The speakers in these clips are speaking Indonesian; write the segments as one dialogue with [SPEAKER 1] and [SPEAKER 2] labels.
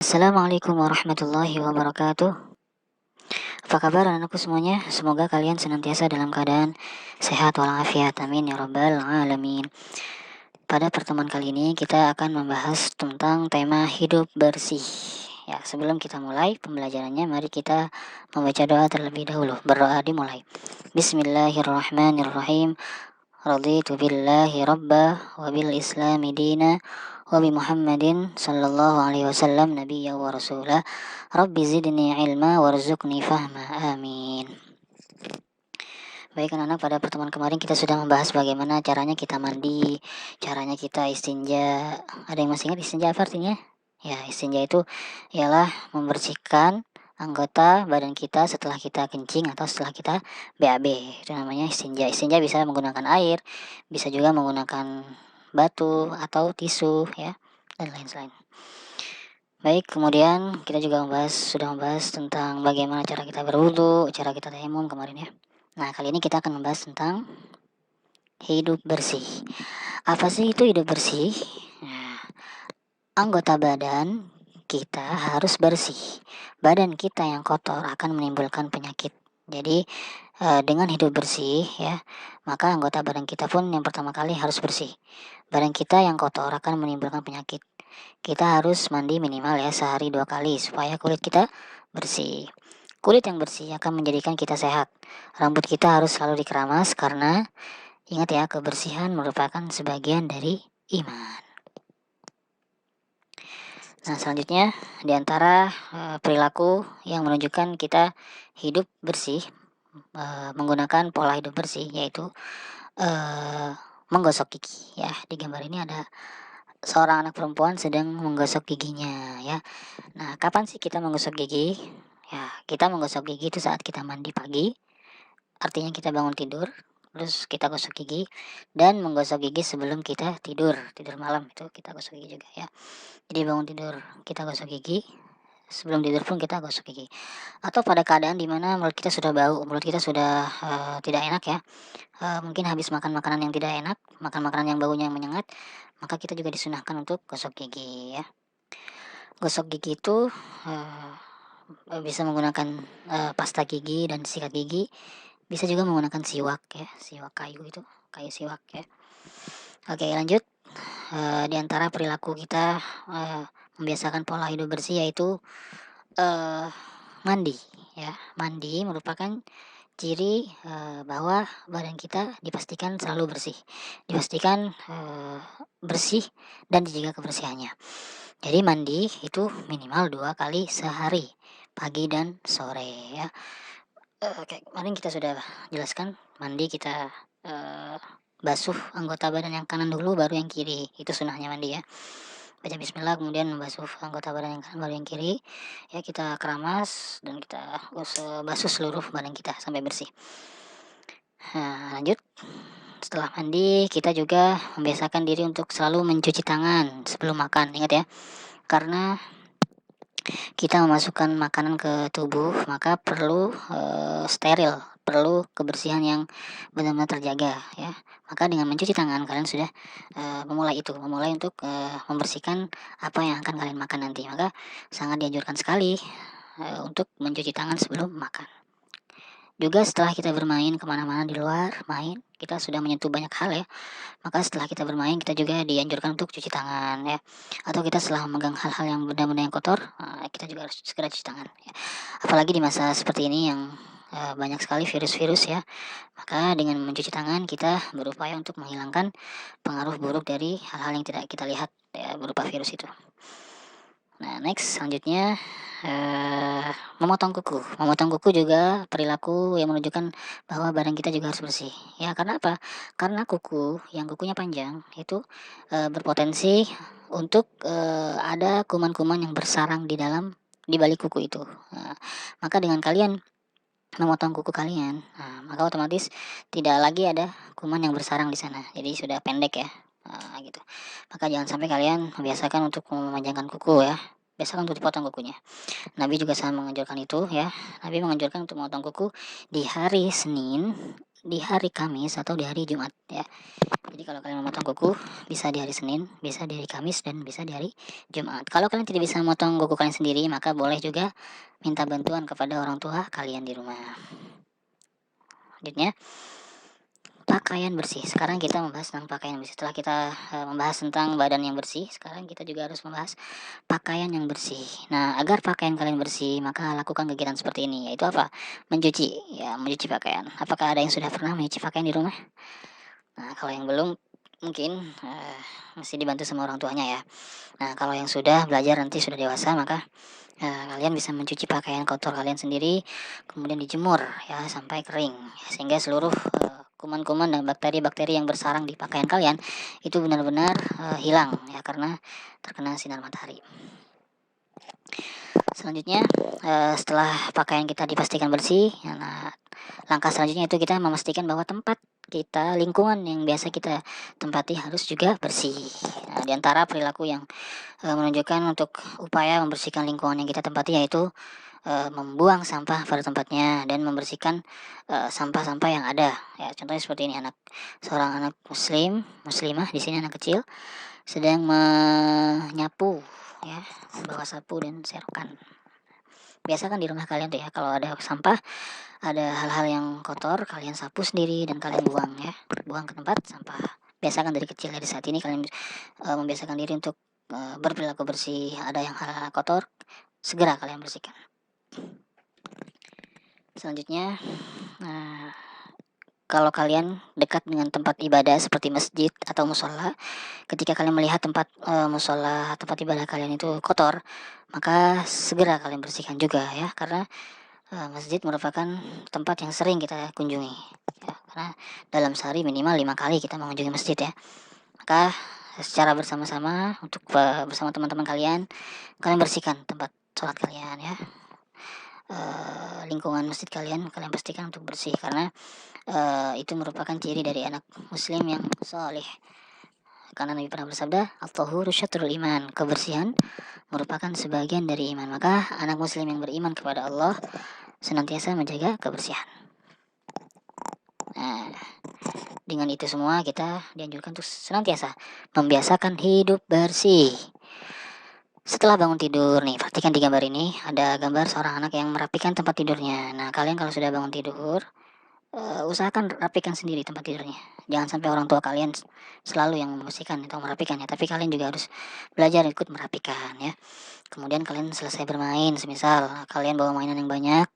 [SPEAKER 1] Assalamualaikum warahmatullahi wabarakatuh. Apa kabar anakku semuanya? Semoga kalian senantiasa dalam keadaan sehat walafiat. Amin ya rabbal alamin. Pada pertemuan kali ini kita akan membahas tentang tema hidup bersih. Ya, sebelum kita mulai pembelajarannya, mari kita membaca doa terlebih dahulu. Berdoa dimulai. Bismillahirrahmanirrahim. Raditu billahi rabba wa bil islami dina wa bi Muhammadin sallallahu alaihi wasallam nabiyya wa rasulah. Rabbi zidni ilma warzuqni fahma. Amin. Baik anak-anak, pada pertemuan kemarin kita sudah membahas bagaimana caranya kita mandi, caranya kita istinja. Ada yang masih ingat istinja apa artinya? Ya, istinja itu ialah membersihkan anggota badan kita setelah kita kencing atau setelah kita BAB. Itu namanya istinja. Istinja bisa menggunakan air, bisa juga menggunakan batu atau tisu ya, dan lain-lain. Baik, kemudian kita juga sudah membahas tentang bagaimana cara kita berwudu, cara kita tayamum kemarin ya. Nah, kali ini kita akan membahas tentang hidup bersih. Apa sih itu hidup bersih? Nah, anggota badan kita harus bersih. Badan kita yang kotor akan menimbulkan penyakit. Jadi, dengan hidup bersih ya, maka anggota badan kita pun yang pertama kali harus bersih. Badan kita yang kotor akan menimbulkan penyakit. Kita harus mandi minimal ya sehari 2 kali supaya kulit kita bersih. Kulit yang bersih akan menjadikan kita sehat. Rambut kita harus selalu dikeramas karena ingat ya, kebersihan merupakan sebagian dari iman. Nah, selanjutnya di antara perilaku yang menunjukkan kita hidup bersih, menggunakan pola hidup bersih, yaitu menggosok gigi ya. Di gambar ini ada seorang anak perempuan sedang menggosok giginya ya. Nah, kapan sih kita menggosok gigi? Ya, kita menggosok gigi itu saat kita mandi pagi, artinya kita bangun tidur, terus kita gosok gigi, dan menggosok gigi sebelum kita tidur malam itu kita gosok gigi juga ya. Jadi bangun tidur kita gosok gigi, sebelum tidur pun kita gosok gigi. Atau pada keadaan dimana mulut kita sudah bau, mulut kita sudah tidak enak ya, mungkin habis makan makanan yang tidak enak, makan makanan yang baunya menyengat, maka kita juga disunahkan untuk gosok gigi ya. Gosok gigi itu bisa menggunakan pasta gigi dan sikat gigi, bisa juga menggunakan siwak ya, siwak kayu itu, kayu siwak ya. Oke, lanjut. Di antara perilaku kita membiasakan pola hidup bersih yaitu mandi ya. Mandi merupakan ciri bahwa badan kita dipastikan selalu bersih, dipastikan bersih dan dijaga kebersihannya. Jadi mandi itu minimal 2 kali sehari, pagi dan sore ya. Oke, kemarin kita sudah jelaskan mandi kita basuh anggota badan yang kanan dulu baru yang kiri, itu sunahnya mandi ya. Baca bismillah kemudian membasuh anggota badan yang kanan baru yang kiri ya, kita keramas dan kita basuh seluruh badan kita sampai bersih. Nah, lanjut. Setelah mandi kita juga membiasakan diri untuk selalu mencuci tangan sebelum makan, ingat ya, karena kita memasukkan makanan ke tubuh maka perlu steril, perlu kebersihan yang benar-benar terjaga ya. Maka dengan mencuci tangan kalian sudah memulai untuk membersihkan apa yang akan kalian makan nanti. Maka sangat dianjurkan sekali untuk mencuci tangan sebelum makan. Juga setelah kita bermain kemana-mana di luar main, kita sudah menyentuh banyak hal ya, maka setelah kita bermain kita juga dianjurkan untuk cuci tangan ya. Atau kita setelah memegang hal-hal yang benda-benda yang kotor, kita juga harus segera cuci tangan ya. Apalagi di masa seperti ini yang banyak sekali virus-virus ya, maka dengan mencuci tangan kita berupaya untuk menghilangkan pengaruh buruk dari hal-hal yang tidak kita lihat ya, berupa virus itu. Nah, next selanjutnya memotong kuku. Memotong kuku juga perilaku yang menunjukkan bahwa badan kita juga harus bersih. Ya, karena apa? Karena kuku yang kukunya panjang itu berpotensi untuk ada kuman-kuman yang bersarang di balik kuku itu. Nah, maka dengan kalian memotong kuku kalian, maka otomatis tidak lagi ada kuman yang bersarang di sana. Jadi sudah pendek ya. Gitu. Maka jangan sampai kalian membiasakan untuk memanjangkan kuku ya. Biasakan untuk dipotong kukunya. Nabi juga sangat menganjurkan itu ya. Nabi menganjurkan untuk memotong kuku di hari Senin, di hari Kamis atau di hari Jumat ya. Jadi kalau kalian memotong kuku bisa di hari Senin, bisa di hari Kamis, dan bisa di hari Jumat. Kalau kalian tidak bisa memotong kuku kalian sendiri, maka boleh juga minta bantuan kepada orang tua kalian di rumah. Selanjutnya, pakaian bersih. Sekarang kita membahas tentang pakaian bersih. Setelah kita membahas tentang badan yang bersih, sekarang kita juga harus membahas pakaian yang bersih. Nah, agar pakaian kalian bersih, maka lakukan kegiatan seperti ini, yaitu apa? Mencuci, ya, mencuci pakaian. Apakah ada yang sudah pernah mencuci pakaian di rumah? Nah, kalau yang belum, mungkin mesti dibantu sama orang tuanya ya. Nah, kalau yang sudah belajar nanti sudah dewasa, maka kalian bisa mencuci pakaian kotor kalian sendiri, kemudian dijemur ya sampai kering, ya, sehingga seluruh kuman-kuman dan bakteri-bakteri yang bersarang di pakaian kalian itu benar-benar hilang ya karena terkena sinar matahari. Selanjutnya, setelah pakaian kita dipastikan bersih, ya, nah, langkah selanjutnya itu kita memastikan bahwa tempat kita, lingkungan yang biasa kita tempati harus juga bersih. Nah, di antara perilaku yang menunjukkan untuk upaya membersihkan lingkungan yang kita tempati yaitu membuang sampah pada tempatnya dan membersihkan sampah-sampah yang ada. Ya, contohnya seperti ini, seorang anak muslimah di sini anak kecil sedang menyapu ya, bawa sapu dan serokan. Biasa kan di rumah kalian tuh ya, kalau ada sampah, ada hal-hal yang kotor, kalian sapu sendiri dan kalian buang ya, buang ke tempat sampah. Biasakan dari kecil, dari saat ini kalian membiasakan diri untuk berperilaku bersih. Ada yang hal-hal kotor, segera kalian bersihkan. Selanjutnya, kalau kalian dekat dengan tempat ibadah seperti masjid atau musola, ketika kalian melihat tempat musola, tempat ibadah kalian itu kotor, maka segera kalian bersihkan juga ya, karena masjid merupakan tempat yang sering kita kunjungi ya, karena dalam sehari minimal 5 kali kita mengunjungi masjid ya. Maka secara bersama-sama untuk bersama teman-teman kalian bersihkan tempat sholat kalian ya, lingkungan masjid kalian pastikan untuk bersih, karena itu merupakan ciri dari anak muslim yang soleh. Karena Nabi pernah bersabda, at-tahuru syatrul iman, kebersihan merupakan sebagian dari iman. Maka anak muslim yang beriman kepada Allah senantiasa menjaga kebersihan. Nah, dengan itu semua kita dianjurkan untuk senantiasa membiasakan hidup bersih. Setelah bangun tidur nih, perhatikan di gambar ini, ada gambar seorang anak yang merapikan tempat tidurnya. Nah, kalian kalau sudah bangun tidur, usahakan rapikan sendiri tempat tidurnya. Jangan sampai orang tua kalian selalu yang membersihkan atau merapikan ya, tapi kalian juga harus belajar ikut merapikan ya. Kemudian kalian selesai bermain, semisal kalian bawa mainan yang banyak,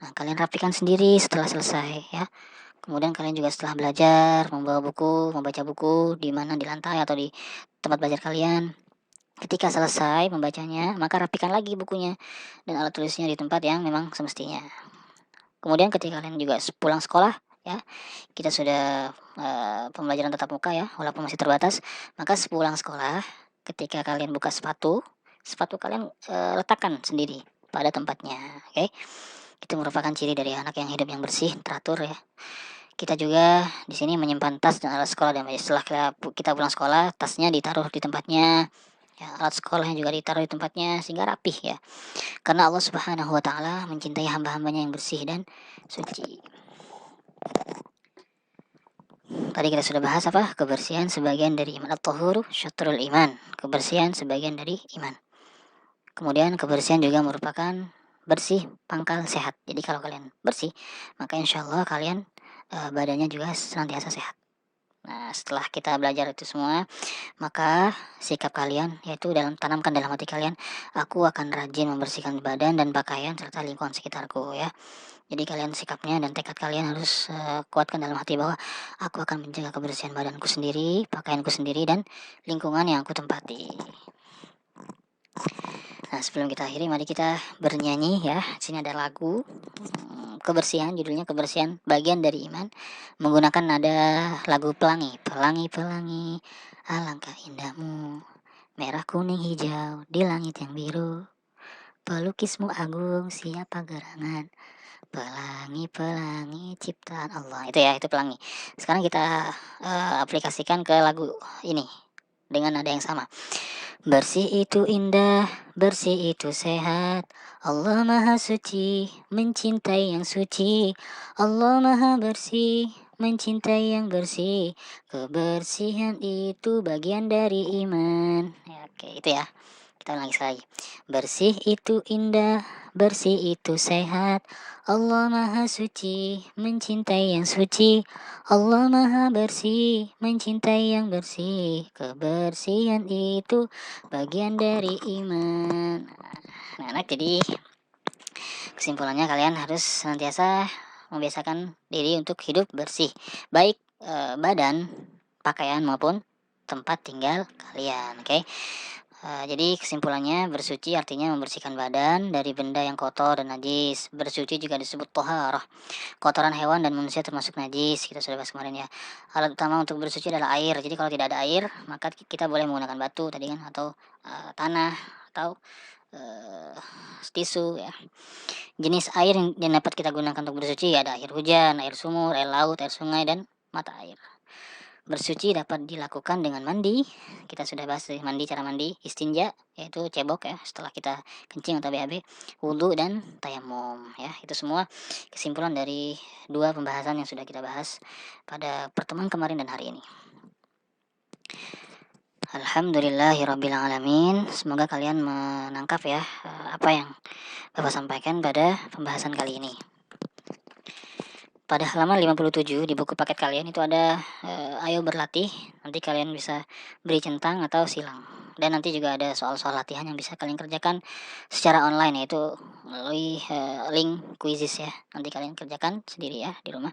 [SPEAKER 1] nah kalian rapikan sendiri setelah selesai ya. Kemudian kalian juga setelah belajar membawa buku, membaca buku di mana, di lantai atau di tempat belajar kalian. Ketika selesai membacanya, maka rapikan lagi bukunya dan alat tulisnya di tempat yang memang semestinya. Kemudian ketika kalian juga pulang sekolah ya, kita sudah pembelajaran tatap muka ya, walaupun masih terbatas, maka sepulang sekolah ketika kalian buka sepatu kalian letakkan sendiri pada tempatnya, oke? Itu merupakan ciri dari anak yang hidup yang bersih, teratur ya. Kita juga di sini menyimpan tas dan alat sekolah, dan setelah kita pulang sekolah, tasnya ditaruh di tempatnya. Ya, alat sekolahnya juga ditaruh di tempatnya sehingga rapih ya. Karena Allah Subhanahu wa taala mencintai hamba-hambanya yang bersih dan suci. Tadi kita sudah bahas apa? Kebersihan sebagian dari iman. At-tahuru syatrul iman. Kebersihan sebagian dari iman. Kemudian kebersihan juga merupakan bersih pangkal sehat. Jadi kalau kalian bersih, maka insya Allah kalian badannya juga senantiasa sehat. Nah, setelah kita belajar itu semua, maka sikap kalian yaitu tanamkan dalam hati kalian, aku akan rajin membersihkan badan dan pakaian serta lingkungan sekitarku ya. Jadi kalian sikapnya dan tekad kalian harus kuatkan dalam hati bahwa aku akan menjaga kebersihan badanku sendiri, pakaianku sendiri, dan lingkungan yang aku tempati. Nah, sebelum kita akhiri, mari kita bernyanyi ya. Sini ada lagu kebersihan, judulnya kebersihan bagian dari iman, menggunakan nada lagu pelangi. Pelangi, pelangi, alangkah indahmu, merah kuning hijau di langit yang biru, pelukismu agung siapa gerangan, pelangi, pelangi ciptaan Allah. Itu ya, itu pelangi. Sekarang kita aplikasikan ke lagu ini dengan nada yang sama. Bersih itu indah, bersih itu sehat, Allah maha suci, mencintai yang suci, Allah maha bersih, mencintai yang bersih. Kebersihan itu bagian dari iman. Ya, oke, itu ya. Kita ulangi sekali lagi. Bersih itu indah, bersih itu sehat. Allah Maha Suci, mencintai yang suci. Allah Maha Bersih, mencintai yang bersih. Kebersihan itu bagian dari iman. Nah, anak, jadi kesimpulannya kalian harus senantiasa membiasakan diri untuk hidup bersih, baik badan, pakaian maupun tempat tinggal kalian. Oke. Jadi kesimpulannya, bersuci artinya membersihkan badan dari benda yang kotor dan najis. Bersuci juga disebut toharah. Kotoran hewan dan manusia termasuk najis. Kita sudah bahas kemarin ya. Alat utama untuk bersuci adalah air. Jadi kalau tidak ada air, maka kita boleh menggunakan batu tadi kan, atau tanah, atau tisu ya. Jenis air yang dapat kita gunakan untuk bersuci ada air hujan, air sumur, air laut, air sungai, dan mata air. Bersuci dapat dilakukan dengan mandi. Kita sudah bahas mandi, cara mandi, istinja, yaitu cebok ya, setelah kita kencing atau BAB, wudhu, dan tayamum ya. Itu semua kesimpulan dari dua pembahasan yang sudah kita bahas pada pertemuan kemarin dan hari ini. Alhamdulillahirrabbilalamin. Semoga kalian menangkap ya apa yang Bapak sampaikan pada pembahasan kali ini. Pada halaman 57 di buku paket kalian itu ada ayo berlatih. Nanti kalian bisa beri centang atau silang. Dan nanti juga ada soal-soal latihan yang bisa kalian kerjakan secara online, yaitu melalui link quizzes ya. Nanti kalian kerjakan sendiri ya di rumah.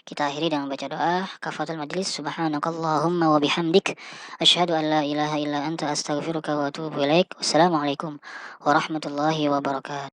[SPEAKER 1] Kita akhiri dengan baca doa kafatul majlis. Subhanakallahumma wa bihamdik asyhadu an la ilaha illa anta astaghfiruka wa atubu ilaik. Wassalamualaikum warahmatullahi wabarakatuh.